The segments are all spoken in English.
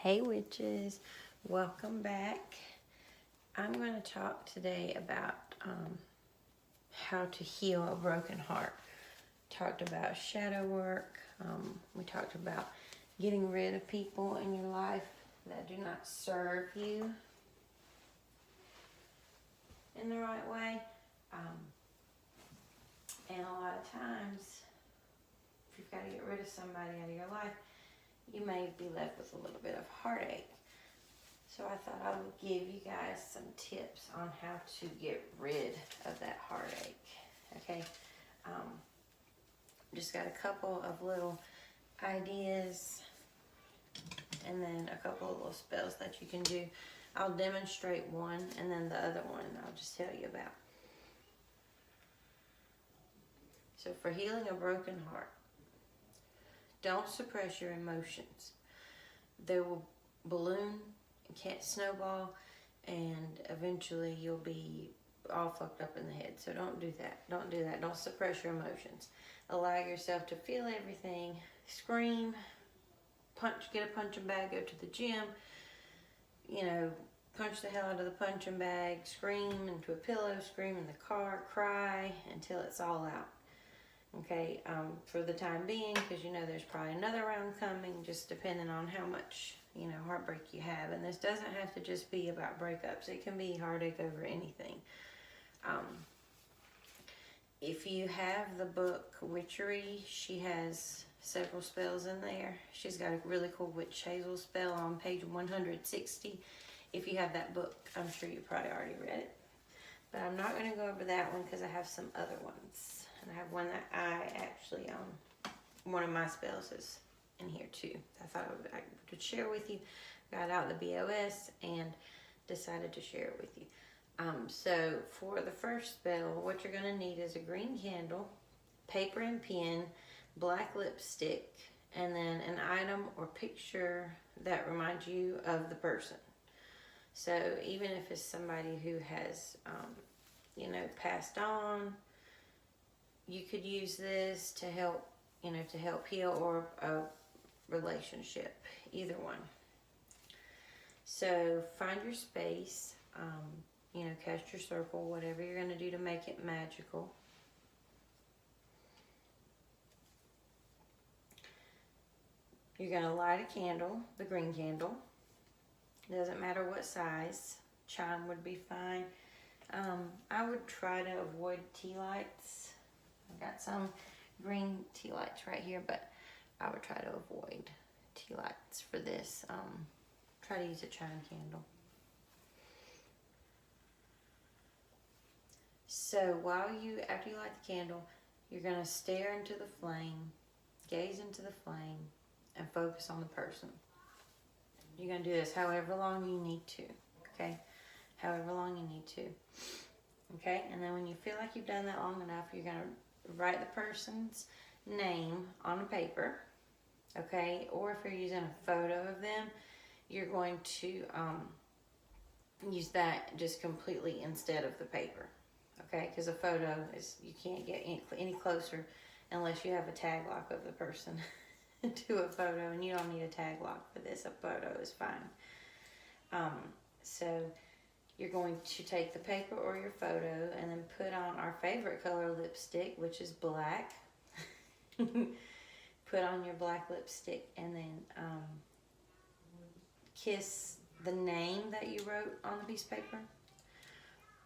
Hey witches, welcome back. I'm going to talk today about how to heal a broken heart. Talked about shadow work. We talked about getting rid of people in your life that do not serve you in the right way. And a lot of times, if you've got to get rid of somebody out of your life, you may be left with a little bit of heartache. So I thought I would give you guys some tips on how to get rid of that heartache. Okay, just got a couple of little ideas and then a couple of little spells that you can do. I'll demonstrate one and then the other one I'll just tell you about. So for healing a broken heart, don't suppress your emotions. They will balloon, can't snowball, and eventually you'll be all fucked up in the head. So don't do that. Don't do that. Don't suppress your emotions. Allow yourself to feel everything. Scream, punch, get a punching bag, go to the gym, punch the hell out of the punching bag, scream into a pillow, scream in the car, cry until it's all out. Okay, for the time being, because there's probably another round coming, just depending on how much, heartbreak you have. And this doesn't have to just be about breakups. It can be heartache over anything. If you have the book Witchery, she has several spells in there. She's got a really cool witch hazel spell on page 160. If you have that book, I'm sure you probably already read it. But I'm not going to go over that one because I have some other ones. And I have one that I actually, one of my spells is in here too. I thought I would share with you. Got out the BOS and decided to share it with you. So for the first spell, what you're going to need is a green candle, paper and pen, black lipstick, and then an item or picture that reminds you of the person. So even if it's somebody who has, passed on, you could use this to help, to help heal, or a relationship, either one. So find your space, cast your circle, whatever you're going to do to make it magical. You're going to light a candle, the green candle. Doesn't matter what size. Chime would be fine. I would try to avoid tea lights. I've got some green tea lights right here, but I would try to avoid tea lights for this. Try to use a chime candle. So after you light the candle, you're going to stare into the flame, gaze into the flame, and focus on the person. You're going to do this however long you need to, okay? However long you need to, okay? And then when you feel like you've done that long enough, you're going to write the person's name on a paper, okay? Or if you're using a photo of them, you're going to use that just completely instead of the paper, okay? Because a photo is, you can't get any closer unless you have a tag lock of the person to a photo, and you don't need a tag lock for this. A photo is fine. So you're going to take the paper or your photo and then put on our favorite color lipstick, which is black. Put on your black lipstick and then kiss the name that you wrote on the piece of paper.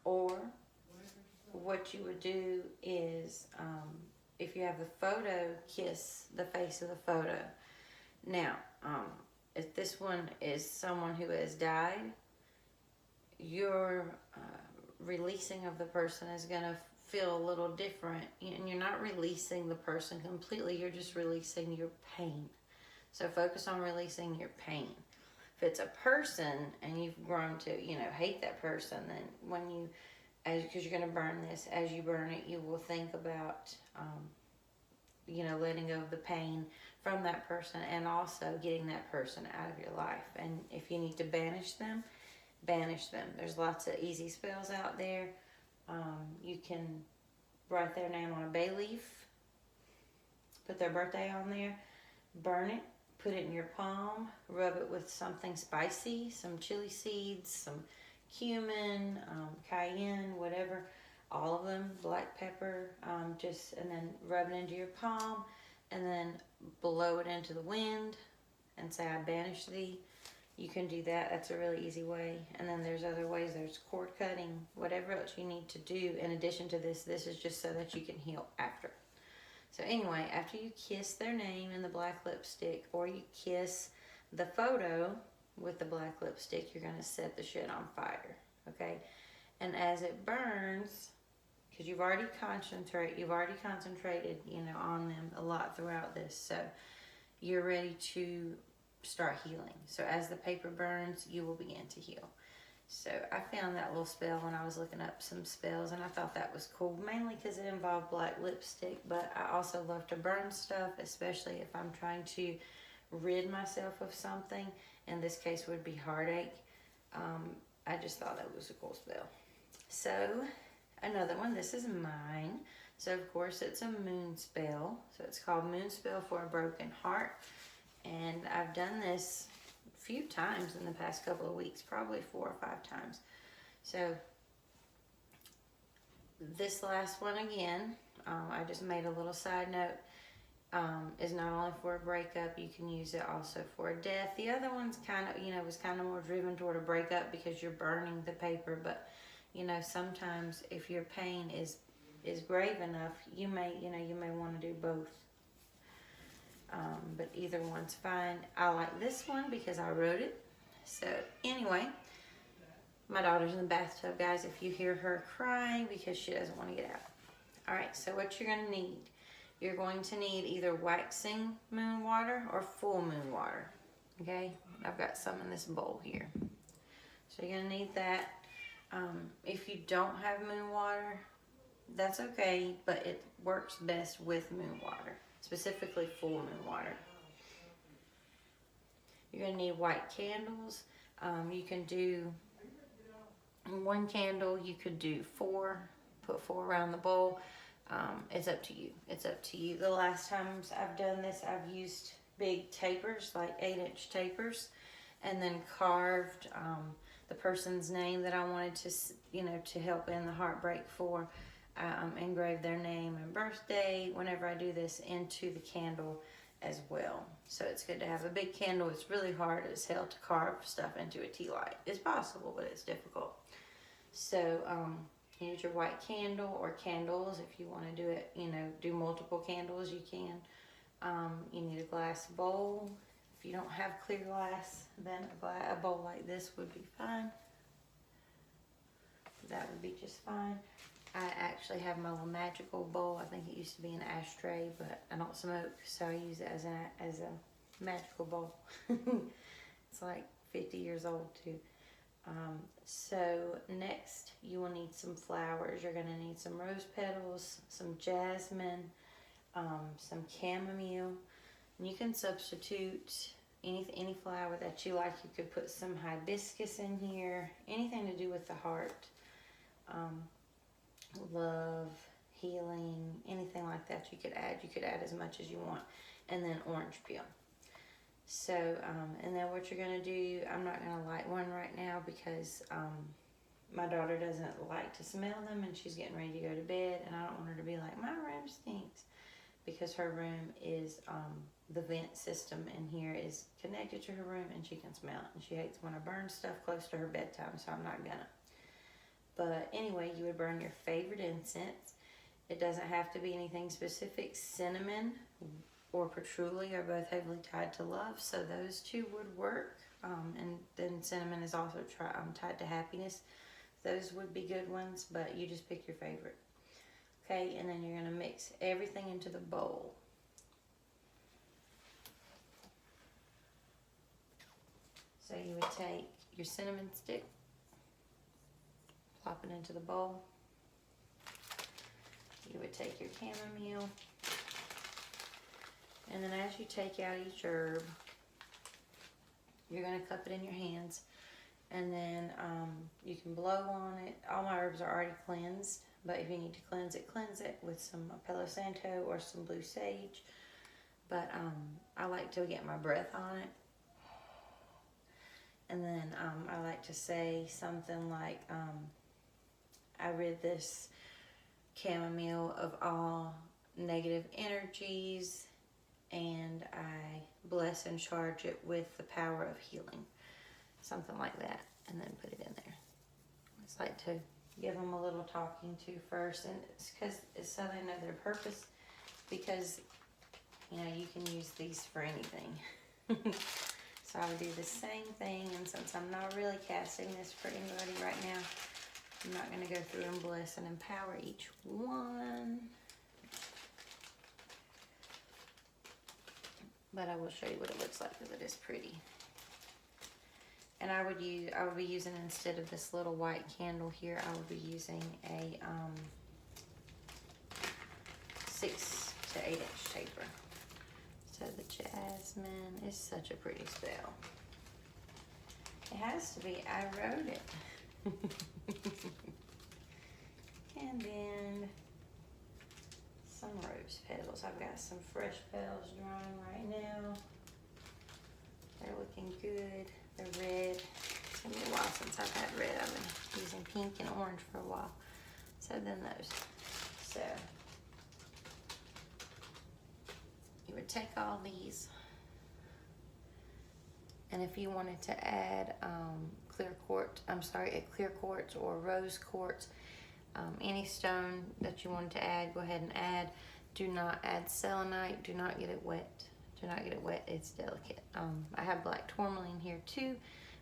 Or what you would do is, if you have the photo, kiss the face of the photo. Now, if this one is someone who has died, your releasing of the person is going to feel a little different. And you're not releasing the person completely, you're just releasing your pain. So focus on releasing your pain. If it's a person and you've grown to, hate that person, then because you're going to burn this, as you burn it, you will think about, letting go of the pain from that person and also getting that person out of your life. And if you need to banish them, banish them. There's lots of easy spells out there. You can write their name on a bay leaf, put their birthday on there, burn it, put it in your palm, rub it with something spicy, some chili seeds, some cumin, cayenne, whatever, all of them, black pepper, and then rub it into your palm, and then blow it into the wind and say, I banish thee. You can do that. That's a really easy way. And then there's other ways. There's cord cutting, whatever else you need to do in addition to this. This is just so that you can heal after. So anyway, after you kiss their name in the black lipstick, or you kiss the photo with the black lipstick, you're going to set the shit on fire, okay? And as it burns, because you've already concentrated, on them a lot throughout this, so you're ready to start healing. So as the paper burns, you will begin to heal. So I found that little spell when I was looking up some spells, and I thought that was cool, mainly because it involved black lipstick, but I also love to burn stuff, especially if I'm trying to rid myself of something. In this case would be heartache. I just thought that was a cool spell. So another one, this is mine. So of course it's a moon spell. So it's called Moon Spell for a Broken Heart. And I've done this a few times in the past couple of weeks, probably 4 or 5 times. So this last one again, I just made a little side note, is not only for a breakup, you can use it also for a death. The other one's kind of, was kind of more driven toward a breakup because you're burning the paper, but sometimes if your pain is grave enough, you may want to do both. But either one's fine. I like this one because I wrote it. So anyway, my daughter's in the bathtub, guys, if you hear her crying because she doesn't want to get out. All right, so what you're going to need, you're going to need either waxing moon water or full moon water, okay? I've got some in this bowl here. So you're going to need that. If you don't have moon water, that's okay, but it works best with moon water. Specifically full moon water. You're going to need white candles. You can do 1 candle. You could do 4. Put 4 around the bowl. It's up to you. It's up to you. The last times I've done this, I've used big tapers, like 8-inch tapers, and then carved the person's name that I wanted to help end the heartbreak for. Engrave their name and birthday whenever I do this into the candle as well. So it's good to have a big candle. It's really hard as hell to carve stuff into a tea light. It's possible, but it's difficult. So use your white candle or candles if you want to do it, do multiple candles, you can. You need a glass bowl. If you don't have clear glass, then a bowl like this would be fine. That would be just fine. I actually have my little magical bowl. I think it used to be an ashtray, but I don't smoke, so I use it as a magical bowl. It's like 50 years old too. So next you will need some flowers. You're going to need some rose petals, some jasmine, some chamomile. And you can substitute any flower that you like. You could put some hibiscus in here. Anything to do with the heart. Love, healing, anything like that you could add. You could add as much as you want. And then orange peel. So, and then what you're going to do, I'm not going to light one right now because my daughter doesn't like to smell them and she's getting ready to go to bed, and I don't want her to be like, my room stinks, because her room is, the vent system in here is connected to her room and she can smell it, and she hates when I burn stuff close to her bedtime, so I'm not gonna. But anyway, you would burn your favorite incense. It doesn't have to be anything specific. Cinnamon or patchouli are both heavily tied to love, so those two would work. And then cinnamon is also tied to happiness. Those would be good ones, but you just pick your favorite. Okay, and then you're going to mix everything into the bowl. So you would take your cinnamon stick, plop it into the bowl. You would take your chamomile, and then as you take out each herb, you're going to cup it in your hands, and then you can blow on it. All my herbs are already cleansed, but if you need to cleanse it with some Palo Santo or some blue sage. but I like to get my breath on it. And then I like to say something like, I rid this chamomile of all negative energies, and I bless and charge it with the power of healing. Something like that, and then put it in there. I just like to give them a little talking to first, and it's because it's so they know their purpose, because you know you can use these for anything. So I would do the same thing, and since I'm not really casting this for anybody right now, I'm not going to go through and bless and empower each one. But I will show you what it looks like, because it is pretty. And I would be using, instead of this little white candle here, I would be using a 6 to 8 inch taper. So the jasmine is such a pretty spell. It has to be. I wrote it. And then some rose petals. I've got some fresh petals drying right now. They're looking good. They're red. It's gonna be a while since I've had red. I've been using pink and orange for a while. So then those. So you would take all these, and if you wanted to add clear quartz or rose quartz, any stone that you wanted to add, go ahead and add. Do not add selenite. Do not get it wet. Do not get it wet. It's delicate. I have black tourmaline here too,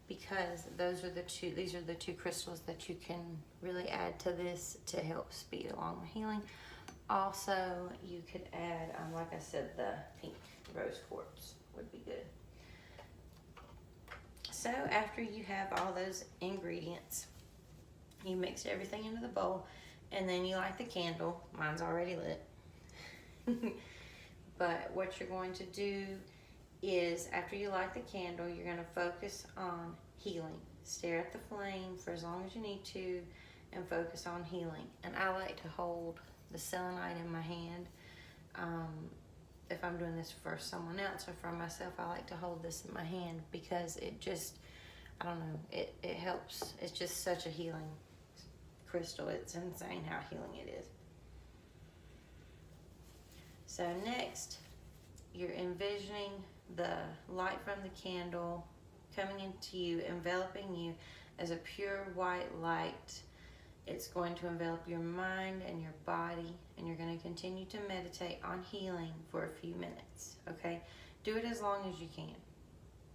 because these are the two crystals that you can really add to this to help speed along the healing. Also, you could add, like I said, the pink rose quartz would be good. So after you have all those ingredients, you mix everything into the bowl, and then you light the candle. Mine's already lit. But what you're going to do is, after you light the candle, you're going to focus on healing. Stare at the flame for as long as you need to, and focus on healing. And I like to hold the selenite in my hand. If I'm doing this for someone else or for myself, I like to hold this in my hand, because it just, I don't know, it helps. It's just such a healing crystal. It's insane how healing it is. So next, you're envisioning the light from the candle coming into you, enveloping you as a pure white light. It's going to envelop your mind and your body, and you're going to continue to meditate on healing for a few minutes, okay? Do it as long as you can.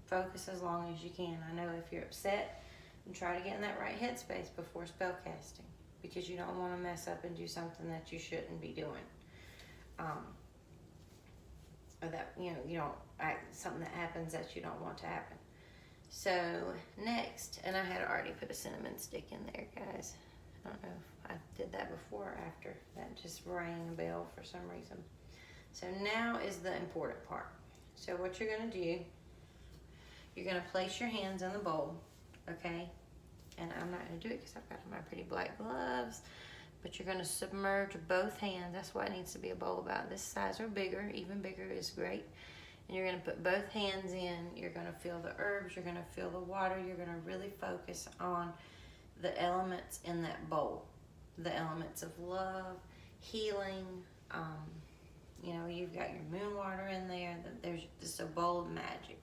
Focus as long as you can. I know if you're upset, and try to get in that right headspace before spell casting, because you don't want to mess up and do something that you shouldn't be doing. Or that, you don't act something that happens that you don't want to happen. So next, and I had already put a cinnamon stick in there, guys. I don't know if I did that before or after. That just rang a bell for some reason. So now is the important part. So what you're going to do, you're going to place your hands in the bowl, okay? And I'm not going to do it because I've got my pretty black gloves. But you're going to submerge both hands. That's why it needs to be a bowl about this size or bigger. Even bigger is great. And you're going to put both hands in. You're going to feel the herbs. You're going to feel the water. You're going to really focus on the elements in that bowl. The elements of love, healing. You've got your moon water in there. There's just a bowl of magic.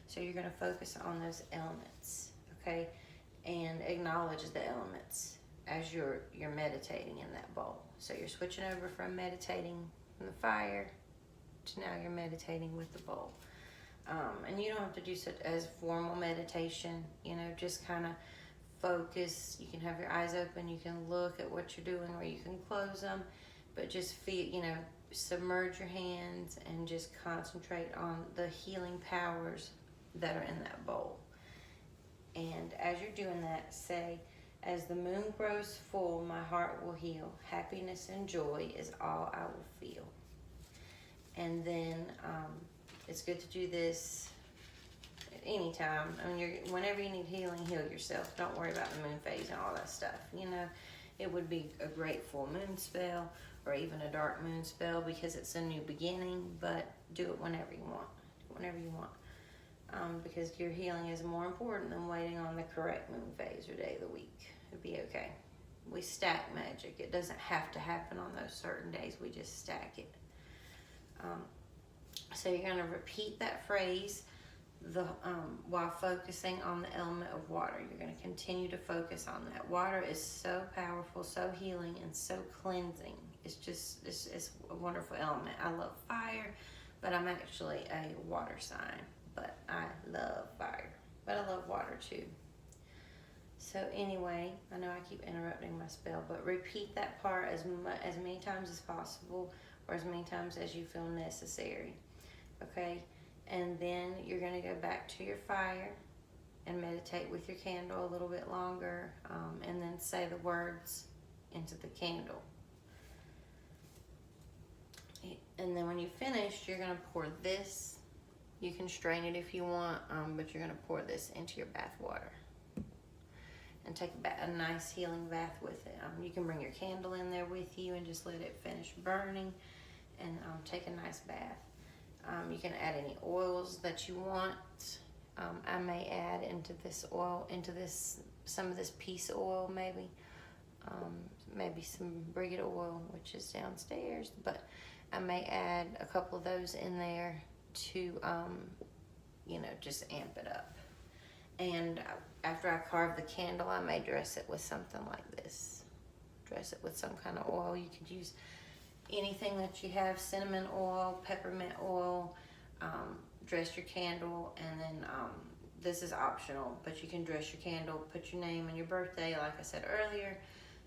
So you're going to focus on those elements, okay? And acknowledge the elements as you're meditating in that bowl. So you're switching over from meditating in the fire to now you're meditating with the bowl. And you don't have to do such as formal meditation, just kind of focus. You can have your eyes open, you can look at what you're doing, or you can close them, but just feel, submerge your hands and just concentrate on the healing powers that are in that bowl. And as you're doing that, say, as the moon grows full, my heart will heal. Happiness and joy is all I will feel. And then it's good to do this anytime. Whenever you need healing, heal yourself. Don't worry about the moon phase and all that stuff. It would be a great full moon spell, or even a dark moon spell because it's a new beginning, but do it whenever you want. Whenever you want. Because your healing is more important than waiting on the correct moon phase or day of the week. It'd be okay. We stack magic. It doesn't have to happen on those certain days. We just stack it. So you're going to repeat that phrase while focusing on the element of water. You're going to continue to focus on that. Water is so powerful, so healing, and so cleansing. It's a wonderful element. I love fire, but I'm actually a water sign. But I love fire. But I love water too. So anyway, I know I keep interrupting my spell, but repeat that part as many times as possible, or as many times as you feel necessary. Okay? And then you're going to go back to your fire and meditate with your candle a little bit longer, and then say the words into the candle. And then when you finish, you're going to pour this. You can strain it if you want, but you're going to pour this into your bath water. And take a nice healing bath with it. You can bring your candle in there with you and just let it finish burning, and take a nice bath. You can add any oils that you want. I may add into this oil, some of this peace oil maybe. Maybe some brigade oil, which is downstairs. But I may add a couple of those in there to, just amp it up. And after I carve the candle, I may dress it with something like this. Dress it with some kind of oil. You could use anything that you have, cinnamon oil, peppermint oil. Dress your candle, and then this is optional, but you can dress your candle, put your name and your birthday, like I said earlier.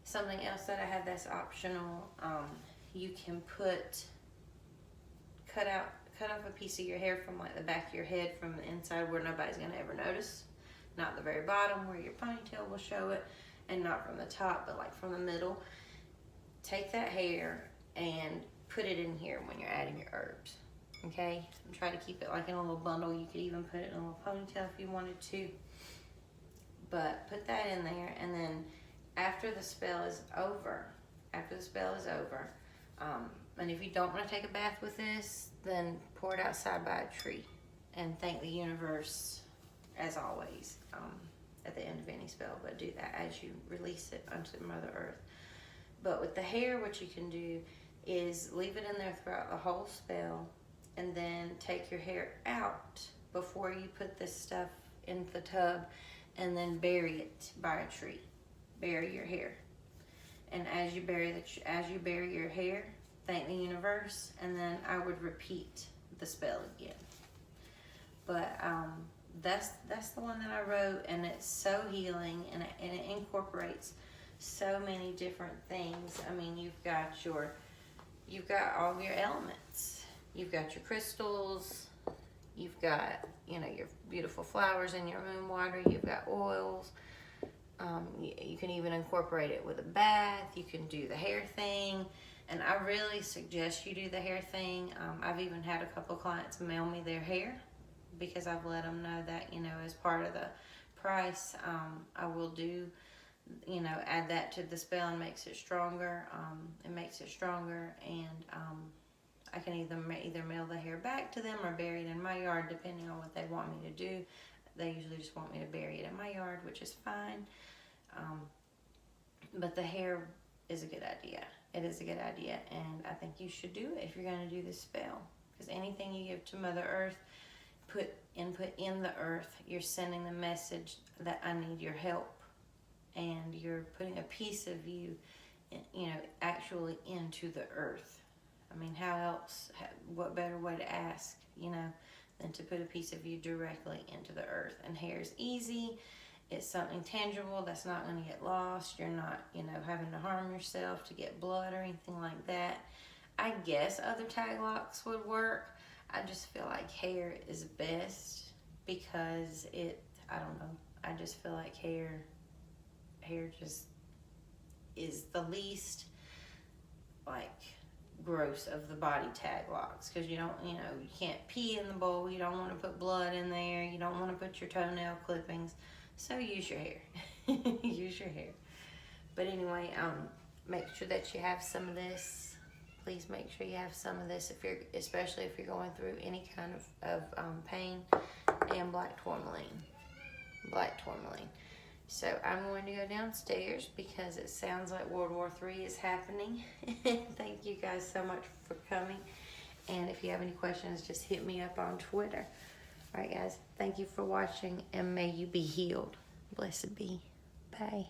Something else that I have that's optional, you can cut off a piece of your hair from like the back of your head from the inside where nobody's gonna ever notice. Not the very bottom where your ponytail will show it, and not from the top, but like from the middle. Take that hair and put it in here when you're adding your herbs, okay? And try to keep it like in a little bundle. You could even put it in a little ponytail if you wanted to. But put that in there, and then after the spell is over, and if you don't want to take a bath with this, then pour it outside by a tree and thank the universe, as always, at the end of any spell. But do that as you release it onto Mother Earth. But with the hair, what you can do is leave it in there throughout the whole spell, and then take your hair out before you put this stuff in the tub, and then bury it by a tree. Bury your hair. And as you bury your hair, thank the universe, and then I would repeat the spell again. But that's the one that I wrote, and it's so healing, and it incorporates so many different things. I mean, you've got all your elements. You've got your crystals. You've got, your beautiful flowers in your moon water. You've got oils. You can even incorporate it with a bath. You can do the hair thing. And I really suggest you do the hair thing. I've even had a couple clients mail me their hair, because I've let them know that, as part of the price, I will do, add that to the spell, and makes it stronger. And I can either mail the hair back to them or bury it in my yard, depending on what they want me to do. They usually just want me to bury it in my yard, which is fine. But the hair is a good idea. It is a good idea, and I think you should do it if you're going to do this spell. Because anything you give to Mother Earth, put in the earth, you're sending the message that I need your help, and you're putting a piece of you, actually into the earth. I mean, how else? What better way to ask, than to put a piece of you directly into the earth? And hair is easy. It's something tangible that's not going to get lost. You're not, having to harm yourself to get blood or anything like that. I guess other tag locks would work. I just feel like hair is best because I don't know. I just feel like hair just is the least, gross of the body tag locks, because you can't pee in the bowl. You don't want to put blood in there. You don't want to put your toenail clippings. So use your hair. Use your hair. But anyway, make sure that you have some of this please make sure you have some of this, especially if you're going through any kind of pain, and black tourmaline. So I'm going to go downstairs because it sounds like World War III is happening. Thank you guys so much for coming. And if you have any questions, just hit me up on Twitter. All right, guys. Thank you for watching, and may you be healed. Blessed be. Bye.